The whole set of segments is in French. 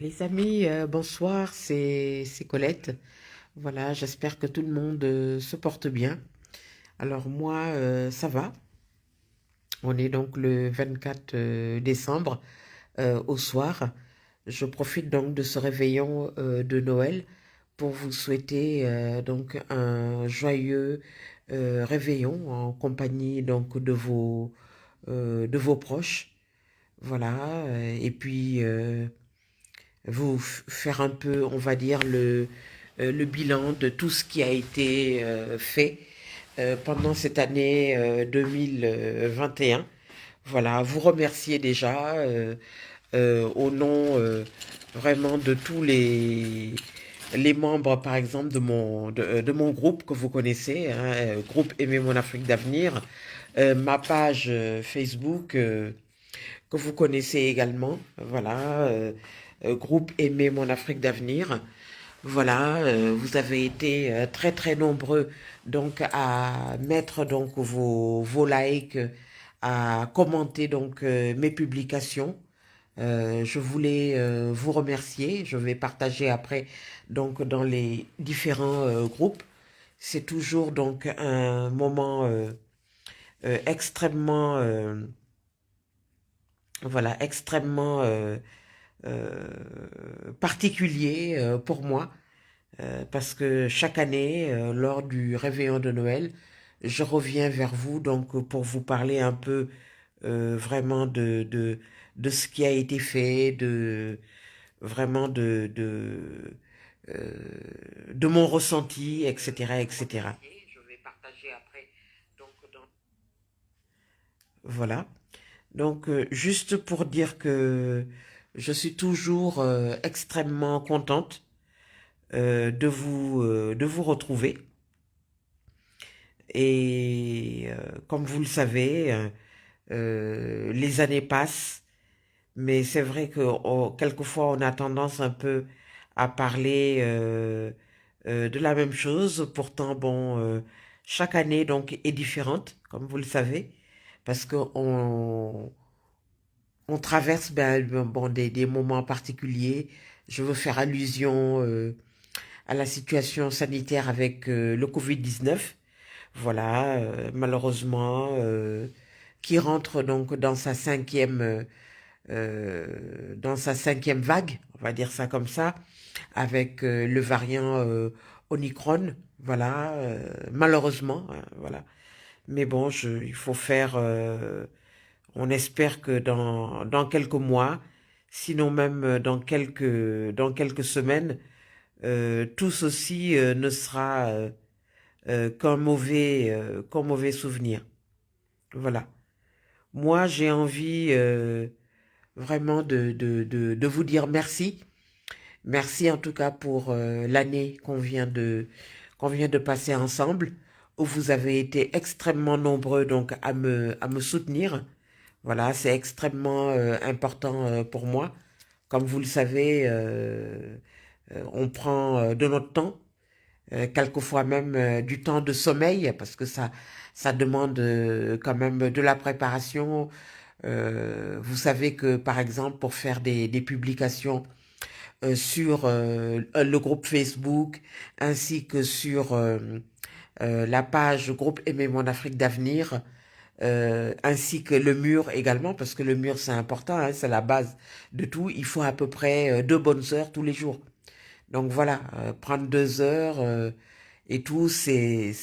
Les amis, bonsoir, c'est Colette. Voilà, j'espère que tout le monde se porte bien. Alors moi, ça va. On est donc le 24 décembre au soir. Je profite donc de ce réveillon de Noël pour vous souhaiter donc un joyeux réveillon en compagnie donc de vos proches. Voilà, et puis faire un peu, on va dire, le bilan de tout ce qui a été fait pendant cette année 2021. Voilà, vous remercier déjà au nom vraiment de tous les membres, par exemple, de mon groupe que vous connaissez, hein, groupe Aimer mon Afrique d'avenir, ma page Facebook que vous connaissez également, voilà, groupe Aimer mon Afrique d'avenir. Voilà, vous avez été très très nombreux donc à mettre donc vos likes, à commenter donc mes publications. Je voulais vous remercier. Je vais partager après donc dans les différents groupes. C'est toujours donc un moment extrêmement voilà extrêmement particulier pour moi parce que chaque année, lors du réveillon de Noël, je reviens vers vous donc pour vous parler un peu vraiment de ce qui a été fait, vraiment euh, de mon ressenti, etc., etc. Je vais partager après. Donc, voilà. Donc, juste pour dire que je suis toujours extrêmement contente de vous retrouver. Et comme vous le savez, les années passent, mais c'est vrai que quelquefois on a tendance un peu à parler de la même chose. Pourtant, bon, chaque année donc est différente, comme vous le savez, parce que on traverse bon, des moments particuliers. Je veux faire allusion à la situation sanitaire avec le Covid-19. Voilà, malheureusement, qui rentre donc dans sa cinquième vague, on va dire ça comme ça, avec le variant Omicron. Voilà, malheureusement, hein, voilà. Mais bon, il faut faire. On espère que dans quelques mois, sinon même dans quelques semaines, tout ceci ne sera qu'un mauvais souvenir. Voilà. Moi, j'ai envie vraiment de vous dire merci. Merci en tout cas pour l'année qu'on vient de passer ensemble, où vous avez été extrêmement nombreux donc à me soutenir. Voilà, c'est extrêmement important pour moi. Comme vous le savez, on prend de notre temps, quelquefois même du temps de sommeil, parce que ça demande quand même de la préparation. Vous savez que, par exemple, pour faire des publications sur le groupe Facebook, ainsi que sur la page groupe Aimer mon Afrique d'avenir, ainsi que le mur également, parce que le mur c'est important, hein, c'est la base de tout. Il faut à peu près 2 bonnes heures tous les jours. Donc voilà, prendre 2 heures et tout, c'est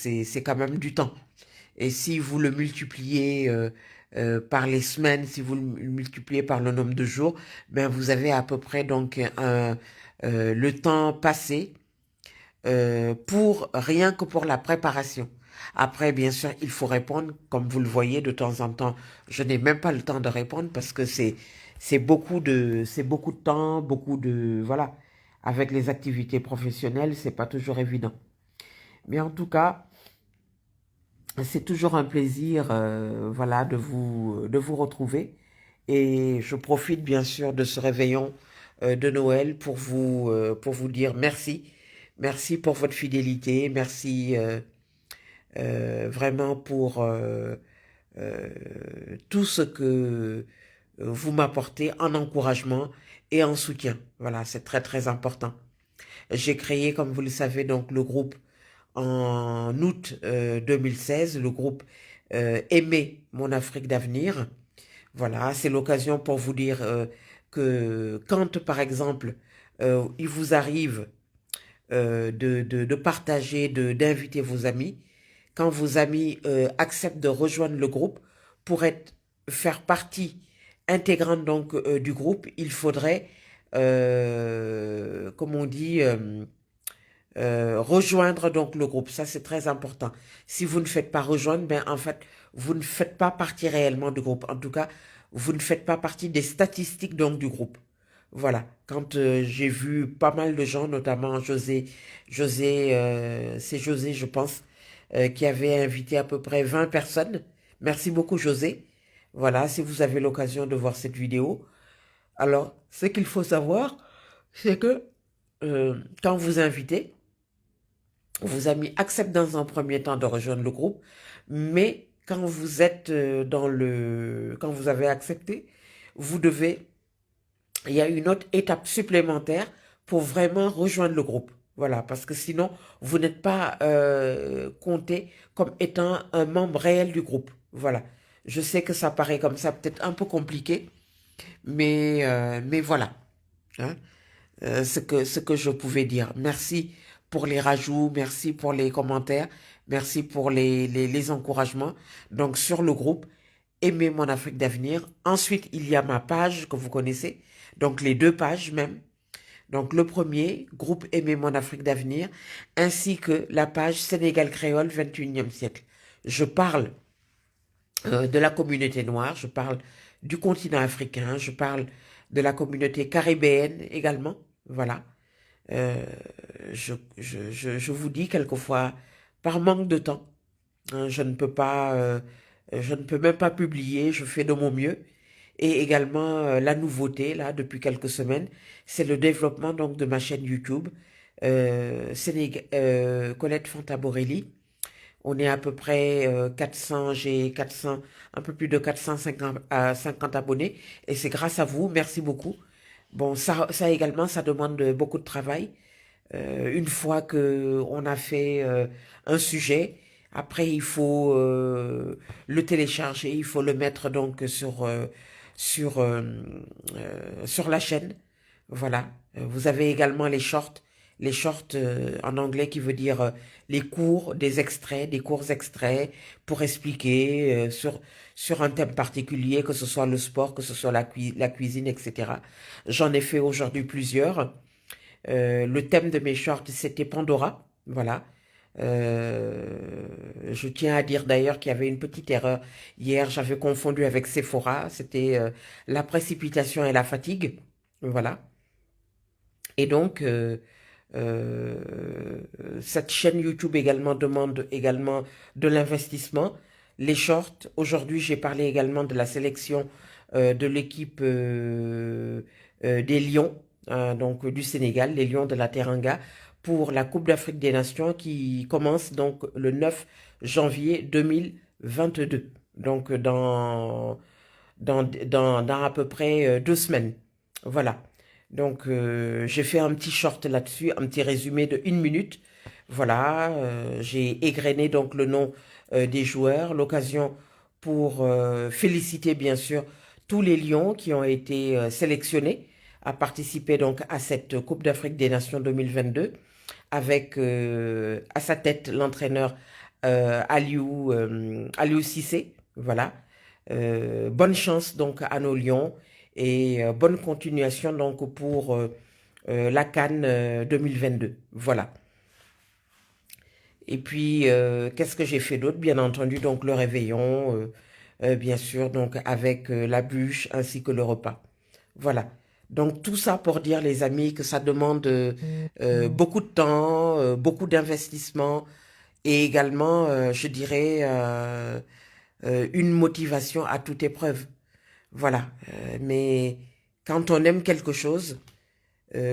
quand même du temps. Et si vous le multipliez par les semaines, si vous le multipliez par le nombre de jours, ben vous avez à peu près donc le temps passé pour rien que pour la préparation. Après, bien sûr, il faut répondre, comme vous le voyez de temps en temps. Je n'ai même pas le temps de répondre parce que c'est beaucoup de temps, beaucoup de voilà. Avec les activités professionnelles, c'est pas toujours évident. Mais en tout cas, c'est toujours un plaisir, voilà, de vous retrouver. Et je profite bien sûr de ce réveillon de Noël pour vous dire merci. Merci pour votre fidélité. Merci vraiment pour tout ce que vous m'apportez en encouragement et en soutien. Voilà, c'est très très important. J'ai créé, comme vous le savez, donc le groupe en août 2016, le groupe Aimer mon Afrique d'avenir. Voilà, c'est l'occasion pour vous dire que quand, par exemple, il vous arrive de partager, d'inviter vos amis, quand vos amis acceptent de rejoindre le groupe pour faire partie intégrante donc du groupe, il faudrait, comme on dit, rejoindre donc le groupe. Ça, c'est très important. Si vous ne faites pas rejoindre, ben en fait, vous ne faites pas partie réellement du groupe. En tout cas, vous ne faites pas partie des statistiques donc du groupe. Voilà. Quand j'ai vu pas mal de gens, notamment c'est José, je pense, qui avait invité à peu près 20 personnes. Merci beaucoup, José. Voilà, si vous avez l'occasion de voir cette vidéo. Alors, ce qu'il faut savoir, c'est que quand vous invitez, vos amis acceptent dans un premier temps de rejoindre le groupe, mais quand vous êtes quand vous avez accepté, vous devez, il y a une autre étape supplémentaire pour vraiment rejoindre le groupe. Voilà, parce que sinon, vous n'êtes pas compté comme étant un membre réel du groupe. Voilà. Je sais que ça paraît comme ça peut-être un peu compliqué, mais voilà. Hein. Ce que je pouvais dire. Merci pour les rajouts, merci pour les commentaires, merci pour les encouragements. Donc sur le groupe, Aimez mon Afrique d'avenir. Ensuite, il y a ma page que vous connaissez, donc les deux pages même. Donc le premier, groupe Aimez mon Afrique d'avenir, ainsi que la page Sénégal créole 21e siècle. Je parle de la communauté noire, je parle du continent africain, je parle de la communauté caribéenne également. Voilà. Euh, je vous dis quelquefois, par manque de temps, hein, je ne peux même pas publier, je fais de mon mieux. Et également, la nouveauté, là, depuis quelques semaines, c'est le développement donc de ma chaîne YouTube, Colette Fantaborelli. On est à peu près 400, j'ai 400, un peu plus de 450 à 50 abonnés. Et c'est grâce à vous, merci beaucoup. Bon, ça également, ça demande beaucoup de travail. Une fois que on a fait un sujet, après il faut le télécharger, il faut le mettre donc sur sur la chaîne. Voilà. Vous avez également les shorts en anglais qui veut dire les cours, des cours extraits pour expliquer sur un thème particulier, que ce soit le sport, que ce soit la cuisine, etc. J'en ai fait aujourd'hui plusieurs. Le thème de mes shorts, c'était Pandora. Voilà. Je tiens à dire d'ailleurs qu'il y avait une petite erreur. Hier, j'avais confondu avec Sephora. C'était la précipitation et la fatigue. Voilà. Et donc, cette chaîne YouTube également demande également de l'investissement. Les shorts, aujourd'hui, j'ai parlé également de la sélection de l'équipe des Lions, donc du Sénégal, les Lions de la Teranga, pour la Coupe d'Afrique des Nations qui commence donc le 9 janvier 2022. Donc dans à peu près 2 semaines. Voilà. Donc j'ai fait un petit short là-dessus, un petit résumé de 1 minute. Voilà, j'ai égrené donc le nom des joueurs, l'occasion pour féliciter bien sûr tous les Lions qui ont été sélectionnés à participer donc à cette Coupe d'Afrique des Nations 2022 avec à sa tête l'entraîneur Aliou Cissé. Voilà. Bonne chance donc à nos Lions et bonne continuation donc pour la CAN 2022. Voilà. Et puis, qu'est-ce que j'ai fait d'autre? Bien entendu, donc le réveillon, bien sûr, donc avec la bûche ainsi que le repas. Voilà. Donc tout ça pour dire, les amis, que ça demande beaucoup de temps, beaucoup d'investissement et également, je dirais, une motivation à toute épreuve. Voilà. Mais quand on aime quelque chose,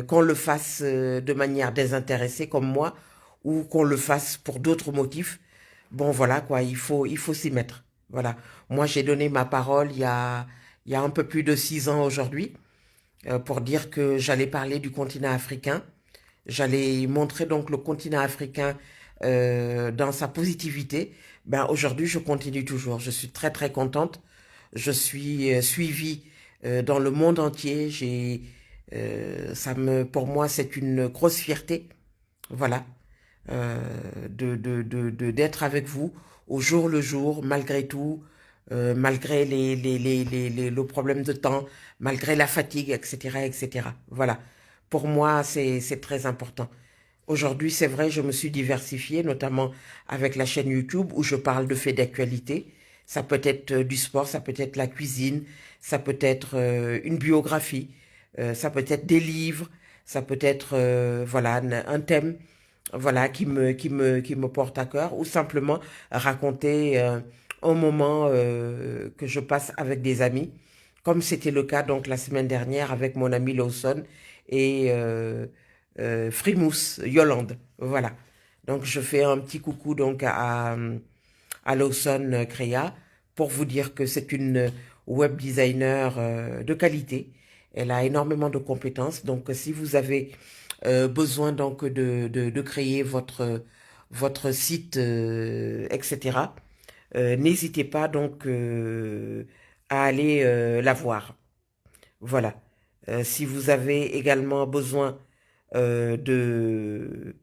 qu'on le fasse de manière désintéressée comme moi ou qu'on le fasse pour d'autres motifs, bon voilà quoi, il faut s'y mettre. Voilà. Moi j'ai donné ma parole il y a un peu plus de 6 ans aujourd'hui, pour dire que j'allais parler du continent africain. J'allais montrer donc le continent africain dans sa positivité. Ben, aujourd'hui, je continue toujours. Je suis très très contente. Je suis suivie dans le monde entier. Pour moi, c'est une grosse fierté. Voilà, d'être avec vous au jour le jour, malgré tout, malgré le problème de temps, malgré la fatigue, etc., etc. Voilà. Pour moi, c'est très important. Aujourd'hui, c'est vrai, je me suis diversifiée, notamment avec la chaîne YouTube où je parle de faits d'actualité. Ça peut être du sport, ça peut être la cuisine, ça peut être une biographie, ça peut être des livres, ça peut être voilà un thème voilà qui me porte à cœur ou simplement raconter un moment que je passe avec des amis, comme c'était le cas donc la semaine dernière avec mon ami Lawson et Frimousse, Yolande. Voilà. Donc je fais un petit coucou donc à Lawson Créa pour vous dire que c'est une web designer de qualité. Elle a énormément de compétences. Donc si vous avez besoin donc de créer votre site, etc., n'hésitez pas donc à aller la voir. Voilà. Si vous avez également besoin de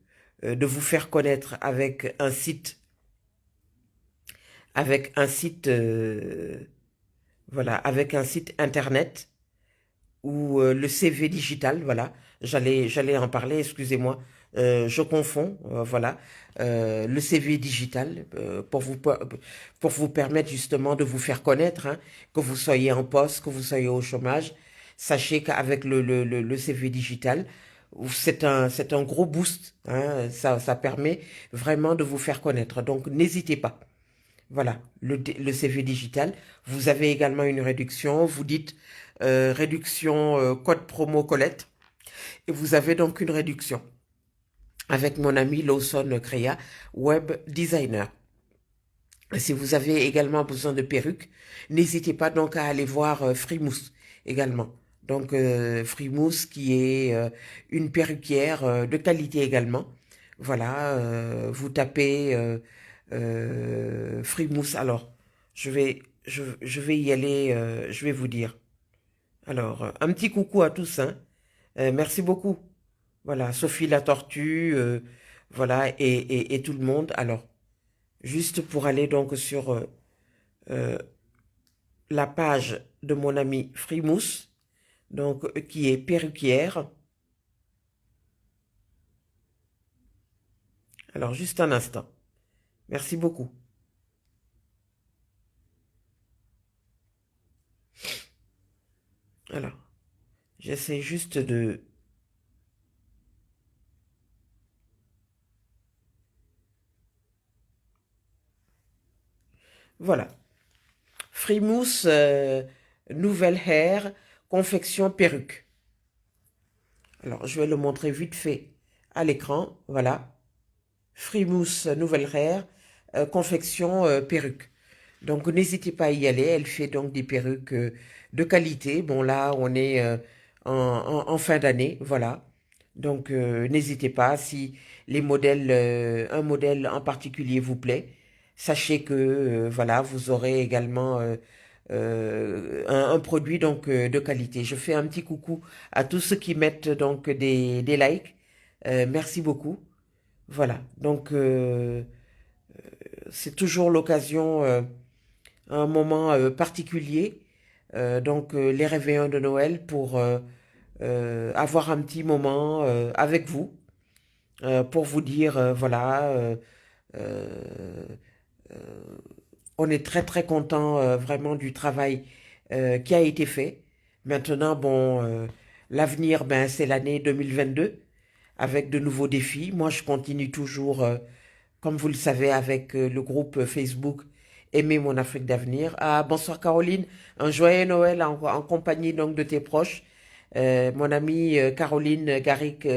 vous faire connaître avec un site, voilà, avec un site internet ou le CV digital, voilà, j'allais en parler, excusez-moi, je confonds, voilà, le CV digital pour vous permettre justement de vous faire connaître, hein, que vous soyez en poste, que vous soyez au chômage, sachez qu'avec le CV digital, c'est un gros boost, hein, ça permet vraiment de vous faire connaître, donc n'hésitez pas. Voilà, le CV digital. Vous avez également une réduction. Vous dites réduction code promo Colette. Et vous avez donc une réduction avec mon ami Lawson Créa, web designer. Et si vous avez également besoin de perruques, n'hésitez pas donc à aller voir Frimousse également. Donc Frimousse qui est une perruquière de qualité également. Voilà, vous tapez Frimousse. Alors, je vais y aller, je vais vous dire. Alors, un petit coucou à tous, hein. Merci beaucoup. Voilà, Sophie la tortue, voilà, et tout le monde. Alors, juste pour aller donc sur euh, la page de mon ami Frimousse, donc qui est perruquière. Alors, juste un instant. Merci beaucoup. Alors, j'essaie juste de... Voilà. Frimousse, nouvelle hair, confection perruque. Alors, je vais le montrer vite fait à l'écran. Voilà. Frimousse, nouvelle hair, confection perruque. Donc, n'hésitez pas à y aller. Elle fait donc des perruques de qualité. Bon, là, on est en fin d'année. Voilà. Donc, n'hésitez pas. Si un modèle en particulier vous plaît, sachez que, voilà, vous aurez également un produit donc de qualité. Je fais un petit coucou à tous ceux qui mettent donc des likes. Merci beaucoup. Voilà. Donc, c'est toujours l'occasion, un moment particulier, donc les réveillons de Noël pour avoir un petit moment avec vous, pour vous dire, voilà, euh, on est très très content vraiment du travail qui a été fait. Maintenant, bon, l'avenir, ben, c'est l'année 2022 avec de nouveaux défis. Moi, je continue toujours, comme vous le savez, avec le groupe Facebook Aimer mon Afrique d'avenir. Ah, bonsoir Caroline, un joyeux Noël en compagnie donc de tes proches. Mon amie Caroline Garrick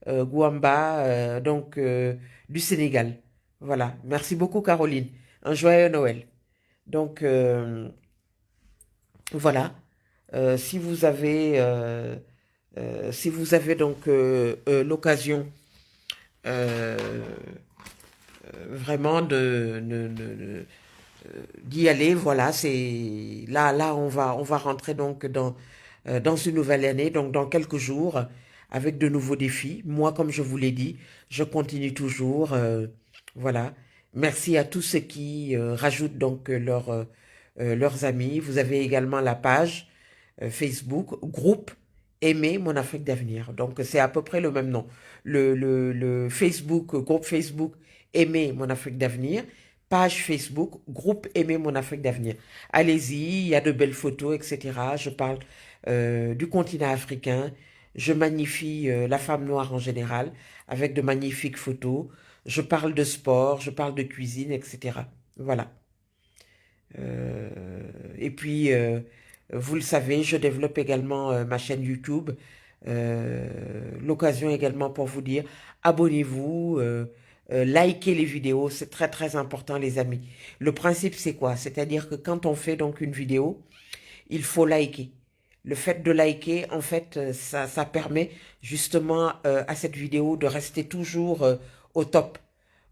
Gouamba, donc du Sénégal. Voilà, merci beaucoup Caroline. Un joyeux Noël. Donc voilà. Si vous avez donc l'occasion euh, vraiment d'y aller, voilà, c'est là on va rentrer donc dans une nouvelle année, donc dans quelques jours, avec de nouveaux défis. Moi, comme je vous l'ai dit, je continue toujours, voilà. Merci à tous ceux qui rajoutent donc leurs amis. Vous avez également la page Facebook, groupe Aimer mon Afrique d'avenir. Donc c'est à peu près le même nom. Le Facebook, groupe Facebook Aimer mon Afrique d'avenir, page Facebook, groupe Aimer mon Afrique d'avenir. Allez-y, il y a de belles photos, etc. Je parle du continent africain. Je magnifie la femme noire en général avec de magnifiques photos. Je parle de sport, je parle de cuisine, etc. Voilà. Et puis, vous le savez, je développe également ma chaîne YouTube. L'occasion également pour vous dire, abonnez-vous, likez les vidéos, c'est très très important les amis. Le principe c'est quoi? C'est-à-dire que quand on fait donc une vidéo, il faut liker. Le fait de liker, en fait, ça permet justement à cette vidéo de rester toujours au top.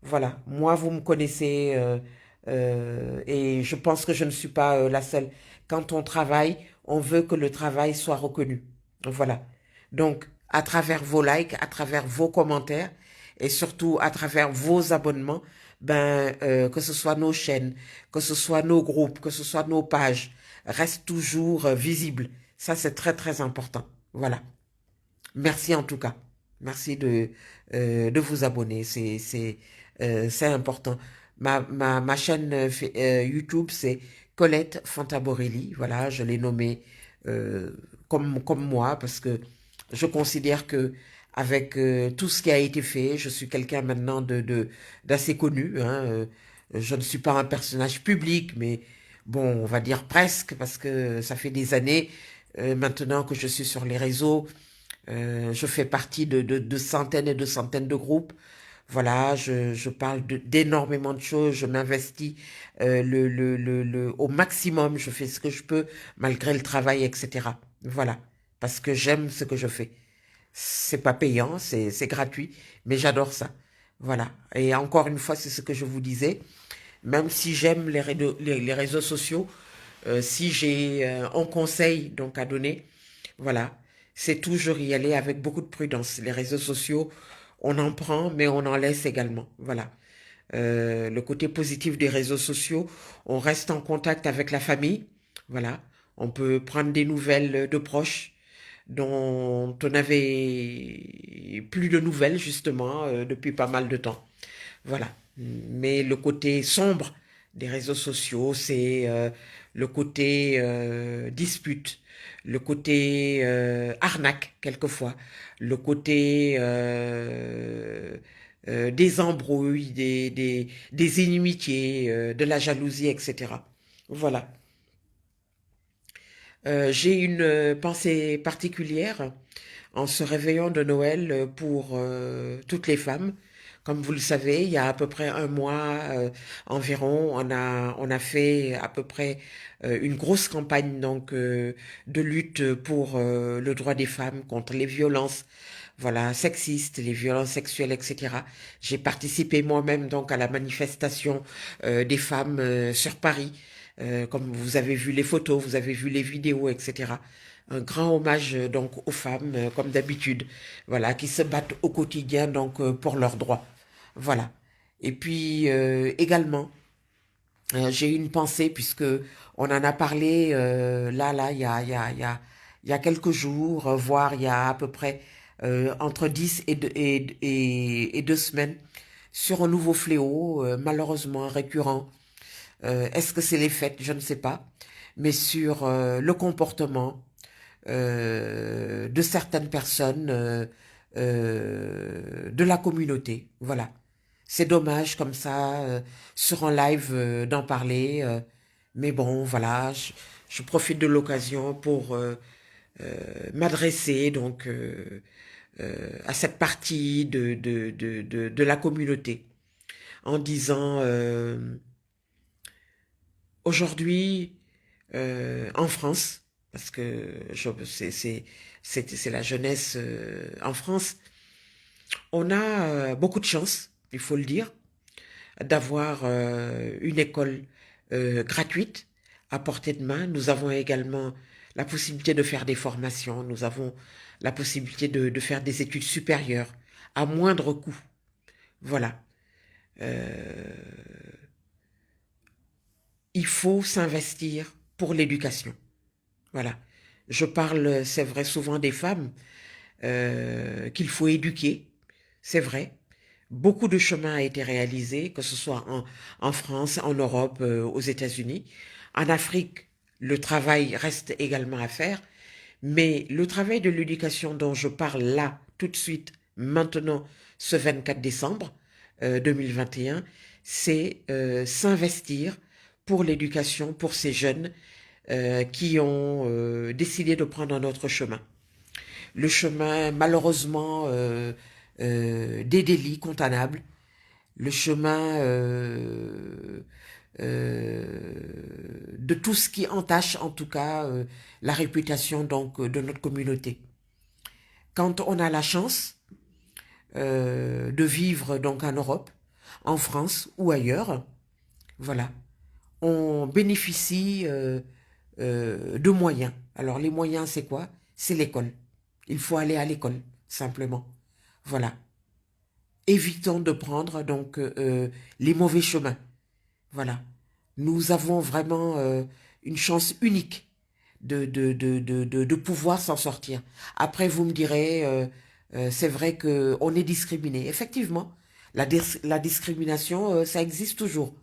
Voilà, moi vous me connaissez et je pense que je ne suis pas la seule. Quand on travaille, on veut que le travail soit reconnu. Voilà. Donc, à travers vos likes, à travers vos commentaires et surtout à travers vos abonnements, que ce soit nos chaînes, que ce soit nos groupes, que ce soit nos pages, restent toujours visibles. Ça, c'est très, très important. Voilà. Merci en tout cas. Merci de vous abonner. C'est important. Ma chaîne YouTube, c'est Colette Fantaborelli. Voilà, je l'ai nommée euh, comme moi parce que je considère que avec tout ce qui a été fait, je suis quelqu'un maintenant d'assez connu. Hein, je ne suis pas un personnage public, mais bon, on va dire presque parce que ça fait des années maintenant que je suis sur les réseaux. Je fais partie de centaines et de centaines de groupes. Voilà, je parle d'énormément de choses, je m'investis au maximum, je fais ce que je peux malgré le travail, etc. Voilà, parce que j'aime ce que je fais. C'est pas payant, c'est gratuit, mais j'adore ça. Voilà. Et encore une fois, c'est ce que je vous disais. Même si j'aime les réseaux sociaux, si j'ai un conseil donc à donner, voilà, c'est toujours y aller avec beaucoup de prudence. Les réseaux sociaux, on en prend, mais on en laisse également. Voilà. Le côté positif des réseaux sociaux, on reste en contact avec la famille. Voilà. On peut prendre des nouvelles de proches dont on n'avait plus de nouvelles justement depuis pas mal de temps. Voilà. Mais le côté sombre des réseaux sociaux, c'est le côté dispute, le côté arnaque quelquefois, le côté des embrouilles, des inimitiés, de la jalousie, etc. Voilà. J'ai une pensée particulière en ce réveillon de Noël pour toutes les femmes. Comme vous le savez, il y a à peu près un mois environ, on a fait à peu près une grosse campagne donc de lutte pour le droit des femmes contre les violences, voilà, sexistes, les violences sexuelles, etc. J'ai participé moi-même donc à la manifestation des femmes sur Paris. Comme vous avez vu les photos, vous avez vu les vidéos, etc. Un grand hommage donc aux femmes, comme d'habitude, voilà, qui se battent au quotidien donc pour leurs droits, voilà. Et puis également, j'ai une pensée puisque on en a parlé il y a quelques jours, voire il y a à peu près entre 10 et 2 semaines sur un nouveau fléau, malheureusement récurrent. Est-ce que c'est les fêtes? Je ne sais pas. Mais sur le comportement de certaines personnes de la communauté. Voilà. C'est dommage comme ça, sur un live, d'en parler. Mais bon, voilà, je profite de l'occasion pour m'adresser donc à cette partie de la communauté en disant aujourd'hui en France, parce que c'est la jeunesse en France. On a beaucoup de chance, il faut le dire, d'avoir une école gratuite à portée de main. Nous avons également la possibilité de faire des formations, nous avons la possibilité de faire des études supérieures à moindre coût. Voilà. Euh, il faut s'investir pour l'éducation. Voilà. Je parle, c'est vrai, souvent des femmes qu'il faut éduquer. C'est vrai. Beaucoup de chemin a été réalisé, que ce soit en France, en Europe, aux États-Unis. En Afrique, le travail reste également à faire. Mais le travail de l'éducation dont je parle là, tout de suite, maintenant, ce 24 décembre 2021, c'est s'investir pour l'éducation, pour ces jeunes qui ont décidé de prendre un autre chemin. Le chemin, malheureusement, des délits condamnables, le chemin de tout ce qui entache, en tout cas, la réputation donc de notre communauté. Quand on a la chance de vivre donc en Europe, en France ou ailleurs, voilà, on bénéficie de moyens. Alors les moyens, c'est quoi? C'est l'école. Il faut aller à l'école, simplement. Voilà. Évitons de prendre donc les mauvais chemins. Voilà. Nous avons vraiment une chance unique de pouvoir s'en sortir. Après, vous me direz, c'est vrai qu'on est discriminé. Effectivement, la discrimination, ça existe toujours.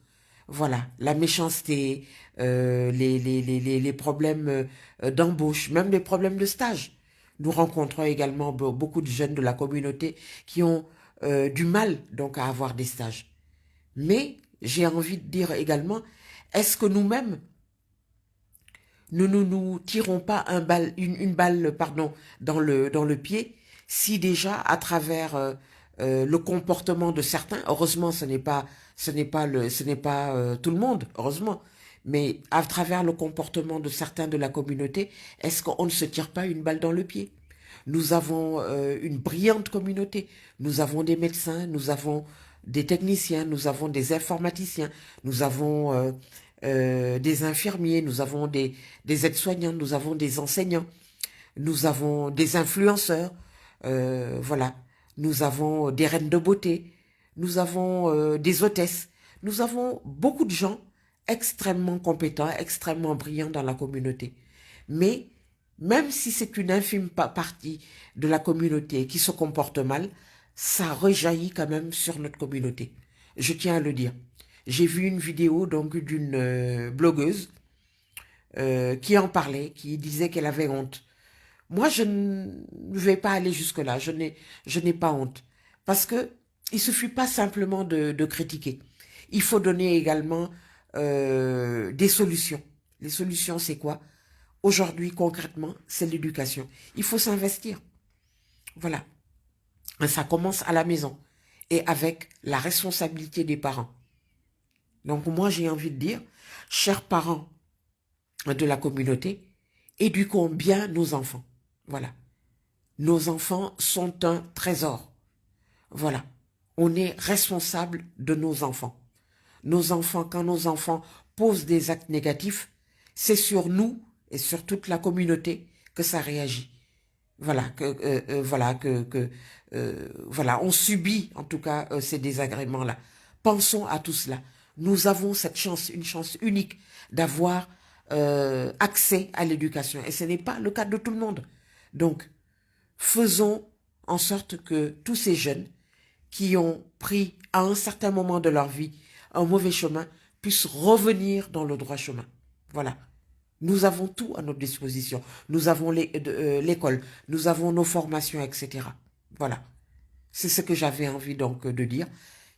Voilà, la méchanceté, les problèmes d'embauche, même les problèmes de stage. Nous rencontrons également beaucoup de jeunes de la communauté qui ont du mal donc à avoir des stages. Mais j'ai envie de dire également, est-ce que nous-mêmes, nous ne nous tirons pas une balle pardon, dans le pied si déjà à travers le comportement de certains, heureusement ce n'est pas tout le monde, heureusement, mais à travers le comportement de certains de la communauté, est-ce qu'on ne se tire pas une balle dans le pied? Nous avons une brillante communauté, nous avons des médecins, nous avons des techniciens, nous avons des informaticiens, nous avons des infirmiers, nous avons des aides-soignants, nous avons des enseignants, nous avons des influenceurs, voilà, nous avons des reines de beauté, nous avons des hôtesses, nous avons beaucoup de gens extrêmement compétents, extrêmement brillants dans la communauté. Mais même si c'est une infime partie de la communauté qui se comporte mal, ça rejaillit quand même sur notre communauté. Je tiens à le dire. J'ai vu une vidéo donc d'une blogueuse qui en parlait, qui disait qu'elle avait honte. Moi, je ne vais pas aller jusque-là. Je n'ai pas honte. Parce que il suffit pas simplement de critiquer. Il faut donner également des solutions. Les solutions, c'est quoi? Aujourd'hui, concrètement, c'est l'éducation. Il faut s'investir. Voilà. Et ça commence à la maison et avec la responsabilité des parents. Donc moi, j'ai envie de dire, chers parents de la communauté, éduquons bien nos enfants. Voilà. Nos enfants sont un trésor. Voilà. On est responsable de nos enfants. Nos enfants, quand nos enfants posent des actes négatifs, c'est sur nous et sur toute la communauté que ça réagit. Voilà, voilà, on subit en tout cas ces désagréments-là. Pensons à tout cela. Nous avons cette chance, une chance unique d'avoir accès à l'éducation. Et ce n'est pas le cas de tout le monde. Donc, faisons en sorte que tous ces jeunes qui ont pris à un certain moment de leur vie un mauvais chemin puissent revenir dans le droit chemin. Voilà. Nous avons tout à notre disposition. Nous avons l'école, nous avons nos formations, etc. Voilà. C'est ce que j'avais envie donc de dire.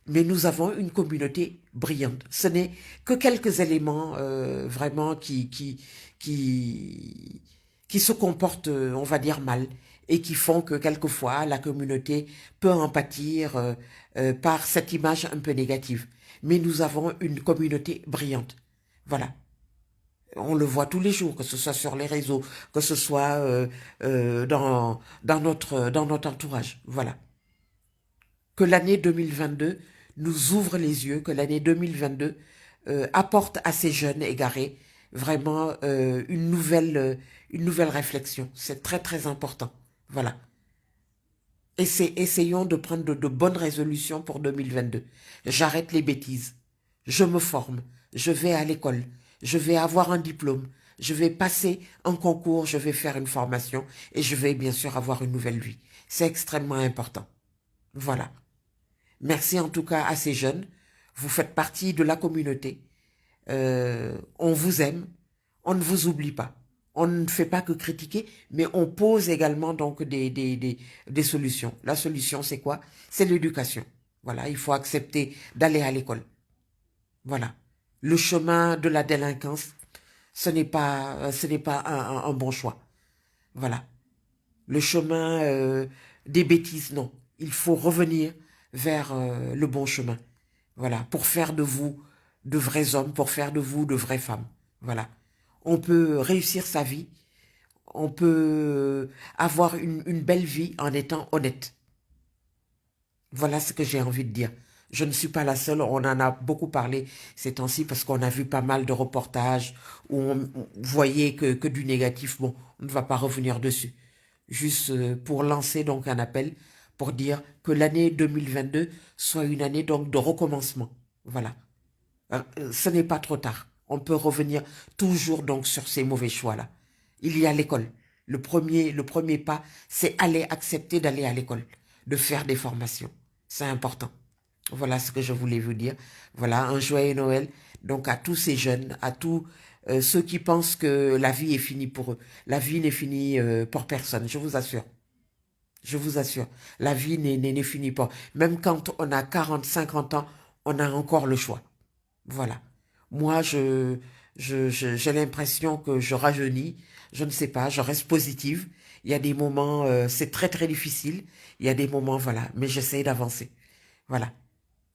Mais nous avons une communauté brillante. Ce n'est que quelques éléments vraiment qui se comportent, on va dire, mal et qui font que quelquefois la communauté peut en pâtir par cette image un peu négative. Mais nous avons une communauté brillante. Voilà. On le voit tous les jours, que ce soit sur les réseaux, que ce soit dans notre entourage. Voilà. Que l'année 2022 nous ouvre les yeux, que l'année 2022 apporte à ces jeunes égarés vraiment une nouvelle réflexion. C'est très très important. Voilà. Essayons de prendre de bonnes résolutions pour 2022. J'arrête les bêtises. Je me forme. Je vais à l'école. Je vais avoir un diplôme. Je vais passer un concours. Je vais faire une formation. Et je vais bien sûr avoir une nouvelle vie. C'est extrêmement important. Voilà. Merci en tout cas à ces jeunes. Vous faites partie de la communauté. On vous aime. On ne vous oublie pas. On ne fait pas que critiquer, mais on pose également donc des solutions. La solution, c'est quoi? C'est l'éducation. Voilà, il faut accepter d'aller à l'école. Voilà. Le chemin de la délinquance, ce n'est pas un bon choix. Voilà. Le chemin des bêtises, non. Il faut revenir vers le bon chemin. Voilà, pour faire de vous de vrais hommes, pour faire de vous de vraies femmes. Voilà. On peut réussir sa vie, on peut avoir une belle vie en étant honnête. Voilà ce que j'ai envie de dire. Je ne suis pas la seule, on en a beaucoup parlé ces temps-ci parce qu'on a vu pas mal de reportages où on voyait que du négatif. Bon, on ne va pas revenir dessus. Juste pour lancer donc un appel pour dire que l'année 2022 soit une année donc de recommencement. Voilà. Ce n'est pas trop tard. On peut revenir toujours donc sur ces mauvais choix-là. Il y a l'école. Le premier pas, c'est aller accepter d'aller à l'école, de faire des formations. C'est important. Voilà ce que je voulais vous dire. Voilà, un joyeux Noël. Donc à tous ces jeunes, à tous ceux qui pensent que la vie est finie pour eux. La vie n'est finie pour personne, je vous assure. Je vous assure. La vie n'est finie pas. Même quand on a 40, 50 ans, on a encore le choix. Voilà. Moi, j'ai l'impression que je rajeunis. Je ne sais pas, je reste positive. Il y a des moments, c'est très très difficile. Il y a des moments, voilà. Mais j'essaie d'avancer. Voilà.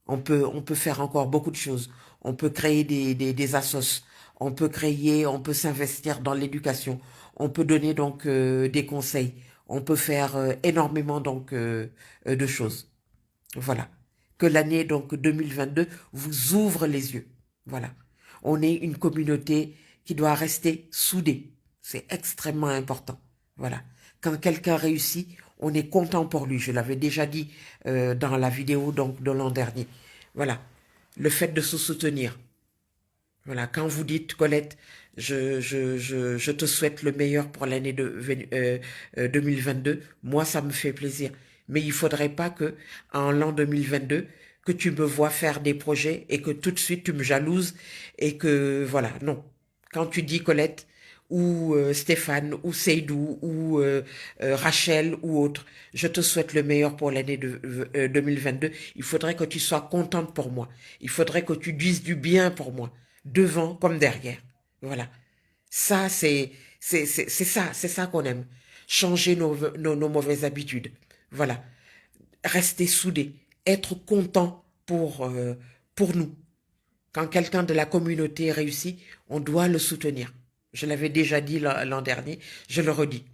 On peut faire encore beaucoup de choses. On peut créer des assos. On peut créer, on peut s'investir dans l'éducation. On peut donner donc des conseils. On peut faire énormément donc de choses. Voilà. Que l'année donc 2022 vous ouvre les yeux. Voilà. On est une communauté qui doit rester soudée. C'est extrêmement important. Voilà. Quand quelqu'un réussit, on est content pour lui. Je l'avais déjà dit dans la vidéo donc de l'an dernier. Voilà. Le fait de se soutenir. Voilà. Quand vous dites, Colette, je te souhaite le meilleur pour l'année 2022, moi, ça me fait plaisir. Mais il faudrait pas que, en l'an 2022, que tu me vois faire des projets et que tout de suite tu me jalouses et que, voilà, non. Quand tu dis Colette, ou Stéphane, ou Seydou, ou Rachel, ou autre, je te souhaite le meilleur pour l'année 2022. Il faudrait que tu sois contente pour moi. Il faudrait que tu dises du bien pour moi, devant comme derrière. Voilà. Ça, c'est ça qu'on aime. Changer nos mauvaises habitudes. Voilà. Rester soudés. Être content pour nous. Quand quelqu'un de la communauté réussit, on doit le soutenir. Je l'avais déjà dit l'an dernier, je le redis.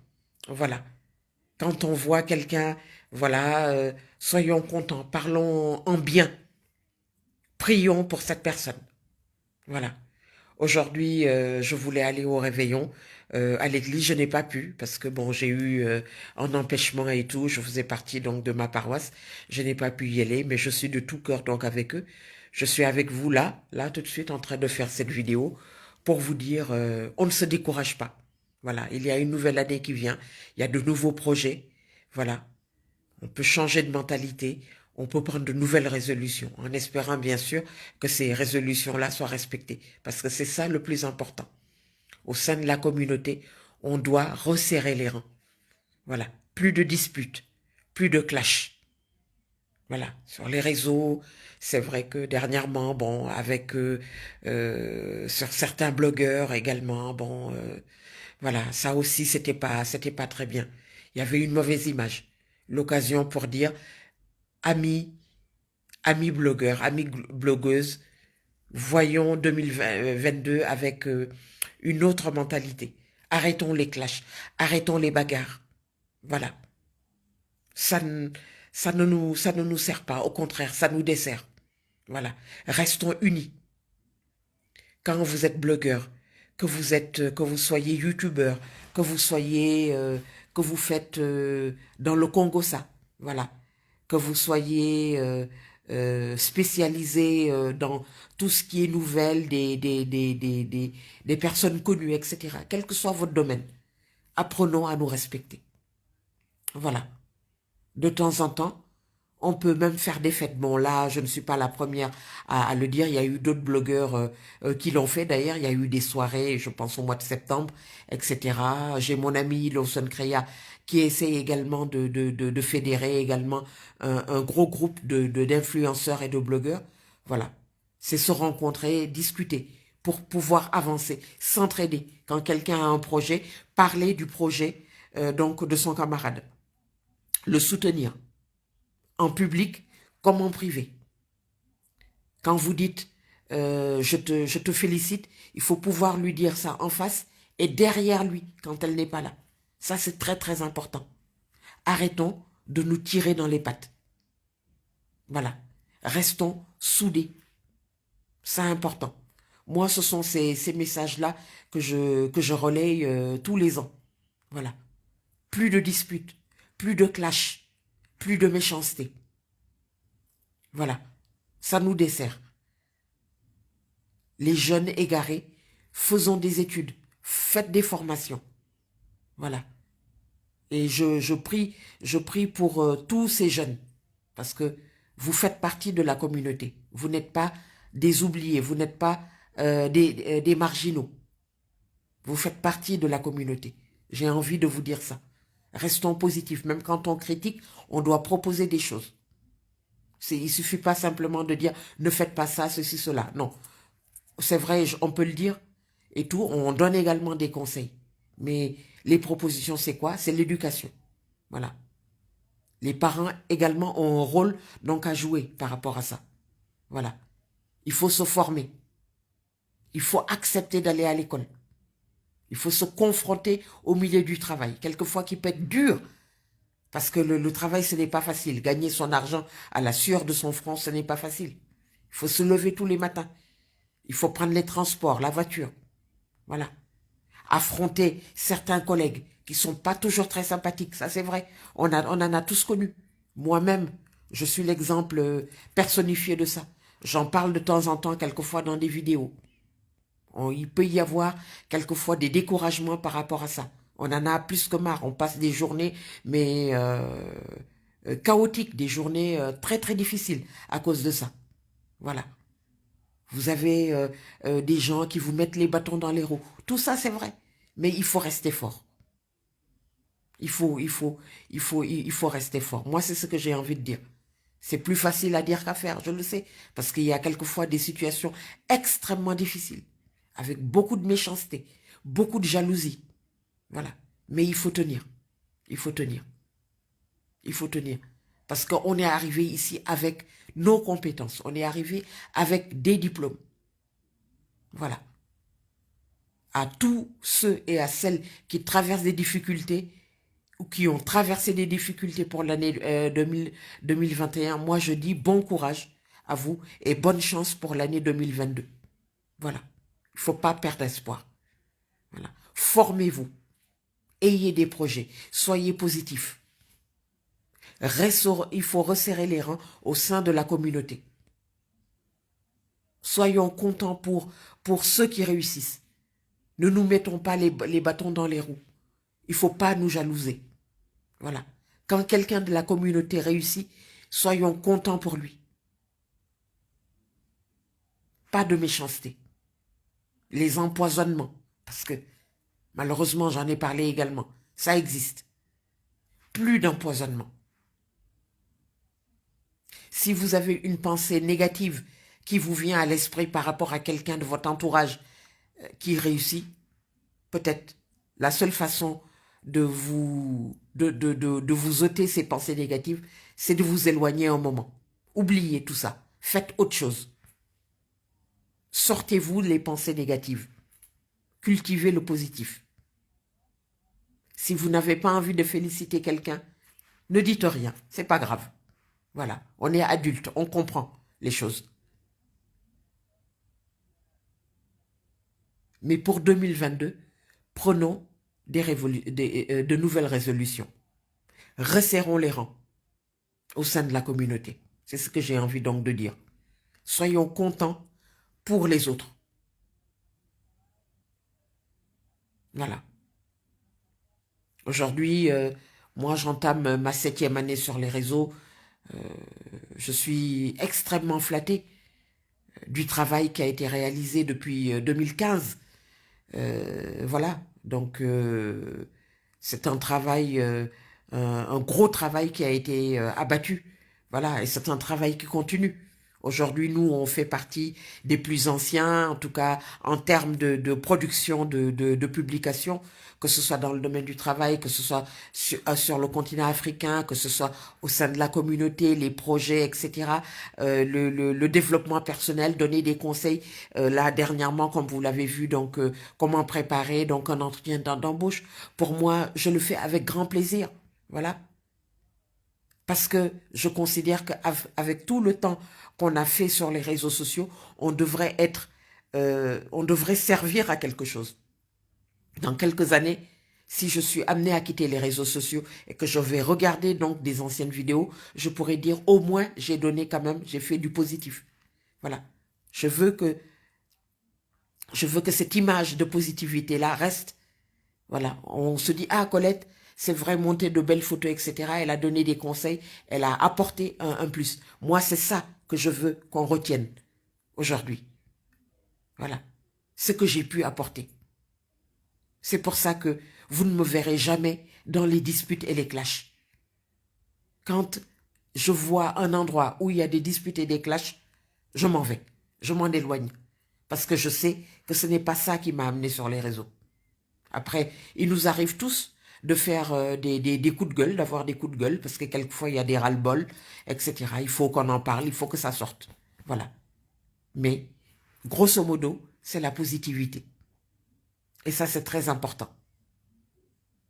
Voilà. Quand on voit quelqu'un, voilà, soyons contents, parlons en bien, prions pour cette personne. Voilà. Aujourd'hui, je voulais aller au réveillon à l'église, je n'ai pas pu parce que bon, j'ai eu un empêchement et tout. Je faisais partie donc de ma paroisse, je n'ai pas pu y aller, mais je suis de tout cœur donc avec eux. Je suis avec vous là tout de suite en train de faire cette vidéo pour vous dire, on ne se décourage pas. Voilà, il y a une nouvelle année qui vient, il y a de nouveaux projets. Voilà, on peut changer de mentalité, on peut prendre de nouvelles résolutions, en espérant bien sûr que ces résolutions-là soient respectées, parce que c'est ça le plus important. Au sein de la communauté, on doit resserrer les rangs. Voilà, plus de disputes, plus de clashs. Voilà, sur les réseaux, c'est vrai que dernièrement, bon, avec sur certains blogueurs également, bon, voilà, ça aussi c'était pas très bien. Il y avait une mauvaise image. L'occasion pour dire, amis, amis blogueurs, amis blogueuses, voyons 2022 avec une autre mentalité. Arrêtons les clashs, arrêtons les bagarres. Voilà. Ça, ça ne nous sert pas, au contraire, ça nous dessert. Voilà. Restons unis. Quand vous êtes blogueur, que vous soyez youtubeur, que vous soyez, que vous faites dans le Congo ça, voilà, que vous soyez spécialisé dans tout ce qui est nouvelles des personnes connues, etc. Quel que soit votre domaine, apprenons à nous respecter. Voilà. De temps en temps, on peut même faire des fêtes. Bon, là, je ne suis pas la première à le dire. Il y a eu d'autres blogueurs qui l'ont fait. D'ailleurs, il y a eu des soirées, je pense au mois de septembre, etc. J'ai mon ami Lawson Kreya qui essaie également de fédérer également un gros groupe d'influenceurs et de blogueurs. Voilà. C'est se rencontrer, discuter pour pouvoir avancer, s'entraider. Quand quelqu'un a un projet, parler du projet donc de son camarade. Le soutenir en public comme en privé. Quand vous dites je te félicite, il faut pouvoir lui dire ça en face et derrière lui quand elle n'est pas là. Ça, c'est très très important. Arrêtons de nous tirer dans les pattes. Voilà. Restons soudés. C'est important. Moi, ce sont ces messages-là que je relaye tous les ans. Voilà. Plus de disputes, plus de clash, plus de méchanceté. Voilà. Ça nous dessert. Les jeunes égarés, faisons des études, faites des formations. Voilà. Et je prie pour tous ces jeunes, parce que vous faites partie de la communauté. Vous n'êtes pas des oubliés, vous n'êtes pas des marginaux. Vous faites partie de la communauté. J'ai envie de vous dire ça. Restons positifs. Même quand on critique, on doit proposer des choses. Il ne suffit pas simplement de dire ne faites pas ça, ceci, cela. Non. C'est vrai, on peut le dire et tout. On donne également des conseils. Mais les propositions, c'est quoi? C'est l'éducation. Voilà. Les parents également ont un rôle donc à jouer par rapport à ça. Voilà. Il faut se former. Il faut accepter d'aller à l'école. Il faut se confronter au milieu du travail. Quelquefois qui peut être dur. Parce que le travail, ce n'est pas facile. Gagner son argent à la sueur de son front, ce n'est pas facile. Il faut se lever tous les matins. Il faut prendre les transports, la voiture. Voilà. Affronter certains collègues qui sont pas toujours très sympathiques. Ça, c'est vrai. On en a tous connu. Moi-même, je suis l'exemple personnifié de ça. J'en parle de temps en temps, quelquefois dans des vidéos. Il peut y avoir quelquefois des découragements par rapport à ça. On en a plus que marre. On passe des journées, mais chaotiques, des journées très très difficiles à cause de ça. Voilà. Vous avez des gens qui vous mettent les bâtons dans les roues. Tout ça, c'est vrai. Mais il faut rester fort. Il faut rester fort. Moi, c'est ce que j'ai envie de dire. C'est plus facile à dire qu'à faire, je le sais. Parce qu'il y a quelquefois des situations extrêmement difficiles. Avec beaucoup de méchanceté, beaucoup de jalousie. Voilà. Mais il faut tenir. Il faut tenir. Il faut tenir. Parce qu'on est arrivé ici avec nos compétences. On est arrivé avec des diplômes. Voilà. À tous ceux et à celles qui traversent des difficultés ou qui ont traversé des difficultés pour l'année 2021, moi je dis bon courage à vous et bonne chance pour l'année 2022. Voilà. Il ne faut pas perdre espoir. Voilà. Formez-vous. Ayez des projets. Soyez positifs. Il faut resserrer les rangs au sein de la communauté. Soyons contents pour ceux qui réussissent. Ne nous mettons pas les bâtons dans les roues. Il ne faut pas nous jalouser. Voilà. Quand quelqu'un de la communauté réussit, soyons contents pour lui. Pas de méchanceté. Les empoisonnements, parce que malheureusement j'en ai parlé également, ça existe. Plus d'empoisonnement. Si vous avez une pensée négative qui vous vient à l'esprit par rapport à quelqu'un de votre entourage qui réussit, peut-être la seule façon de vous ôter ces pensées négatives, c'est de vous éloigner un moment. Oubliez tout ça. Faites autre chose. Sortez-vous les pensées négatives. cultivez le positif. Si vous n'avez pas envie de féliciter quelqu'un, ne dites rien, c'est pas grave. Voilà, on est adulte, on comprend les choses. Mais pour 2022, prenons de nouvelles résolutions. Resserrons les rangs au sein de la communauté. C'est ce que j'ai envie donc de dire. Soyons contents pour les autres. Voilà. Aujourd'hui, moi j'entame ma 7e année sur les réseaux. Euh, je suis extrêmement flattée du travail qui a été réalisé depuis 2015. Voilà, donc c'est un travail, un gros travail qui a été abattu. Voilà, et c'est un travail qui continue. Aujourd'hui, nous, on fait partie des plus anciens, en tout cas en termes de production de publications, que ce soit dans le domaine du travail, que ce soit sur le continent africain, que ce soit au sein de la communauté, les projets, etc. Le développement personnel, donner des conseils. Là, dernièrement, comme vous l'avez vu, donc comment préparer donc un entretien d'embauche. Pour moi, je le fais avec grand plaisir. Voilà. Parce que je considère qu'avec tout le temps qu'on a fait sur les réseaux sociaux, on devrait servir à quelque chose. Dans quelques années, si je suis amené à quitter les réseaux sociaux et que je vais regarder donc des anciennes vidéos, je pourrais dire au moins j'ai donné quand même, j'ai fait du positif. Voilà. Je veux que, je veux que cette image de positivité-là reste. Voilà. On se dit, ah, Colette, c'est vrai, monter de belles photos, etc. Elle a donné des conseils, elle a apporté un plus. Moi, c'est ça que je veux qu'on retienne aujourd'hui. Voilà. Ce que j'ai pu apporter. C'est pour ça que vous ne me verrez jamais dans les disputes et les clashs. Quand je vois un endroit où il y a des disputes et des clashs, je m'en vais. Je m'en éloigne. Parce que je sais que ce n'est pas ça qui m'a amené sur les réseaux. Après, il nous arrive tous de faire des coups de gueule, d'avoir des coups de gueule, parce que quelquefois il y a des ras-le-bol, etc. Il faut qu'on en parle, il faut que ça sorte. Voilà. Mais, grosso modo, c'est la positivité. Et ça, c'est très important.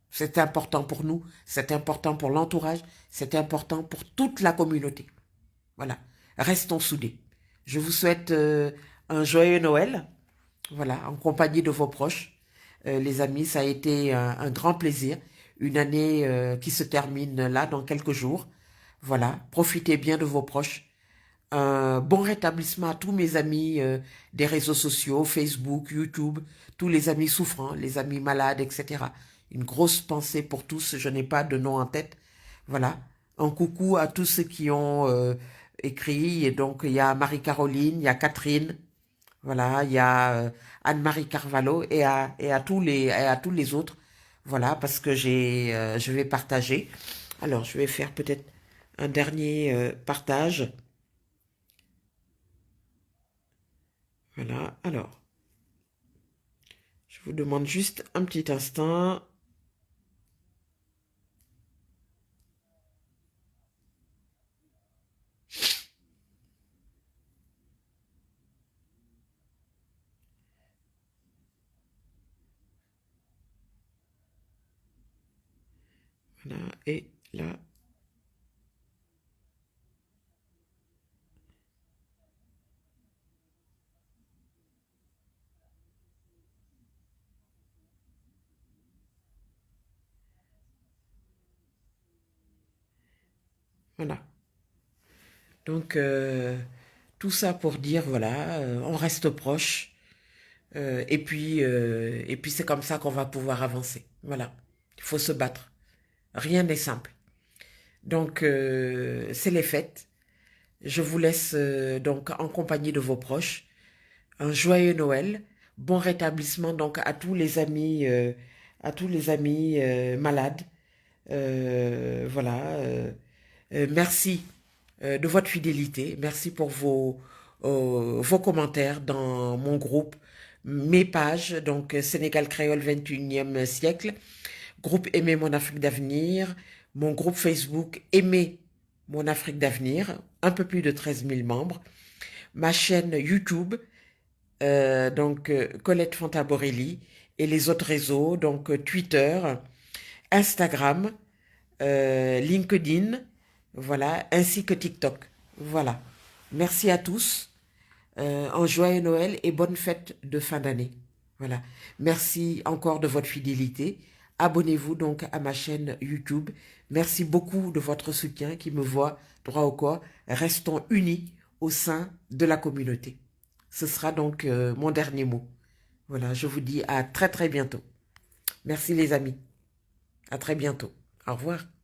C'est important pour nous, c'est important pour l'entourage, c'est important pour toute la communauté. Voilà. Restons soudés. Je vous souhaite un joyeux Noël, voilà, en compagnie de vos proches. Les amis, ça a été un grand plaisir. Une année qui se termine là dans quelques jours. Voilà, profitez bien de vos proches. Un bon rétablissement à tous mes amis des réseaux sociaux, Facebook, YouTube, tous les amis souffrants, les amis malades, etc. Une grosse pensée pour tous, je n'ai pas de nom en tête. Voilà, un coucou à tous ceux qui ont écrit. Et donc, il y a Marie-Caroline, il y a Catherine, voilà, il y a Anne-Marie Carvalho et à tous les autres. Voilà, parce que je vais partager. Alors, je vais faire peut-être un dernier partage. Voilà, alors, je vous demande juste un petit instant. Voilà, et là, voilà. Donc, tout ça pour dire, voilà, on reste proche. Et puis c'est comme ça qu'on va pouvoir avancer. Voilà, il faut se battre. Rien n'est simple. Donc, c'est les fêtes. Je vous laisse donc en compagnie de vos proches. Un joyeux Noël. Bon rétablissement donc à tous les amis malades. Voilà. Merci de votre fidélité. Merci pour vos commentaires dans mon groupe, mes pages, donc Sénégal Créole 21e siècle, groupe Aimer mon Afrique d'avenir, mon groupe Facebook Aimer mon Afrique d'avenir, un peu plus de 13 000 membres, ma chaîne YouTube, Colette Fontaborelli, et les autres réseaux, donc Twitter, Instagram, LinkedIn, voilà, ainsi que TikTok. Voilà. Merci à tous. En joyeux Noël et bonne fête de fin d'année. Voilà. Merci encore de votre fidélité. Abonnez-vous donc à ma chaîne YouTube. Merci beaucoup de votre soutien qui me voit droit au corps. Restons unis au sein de la communauté. Ce sera donc mon dernier mot. Voilà, je vous dis à très très bientôt. Merci les amis. À très bientôt. Au revoir.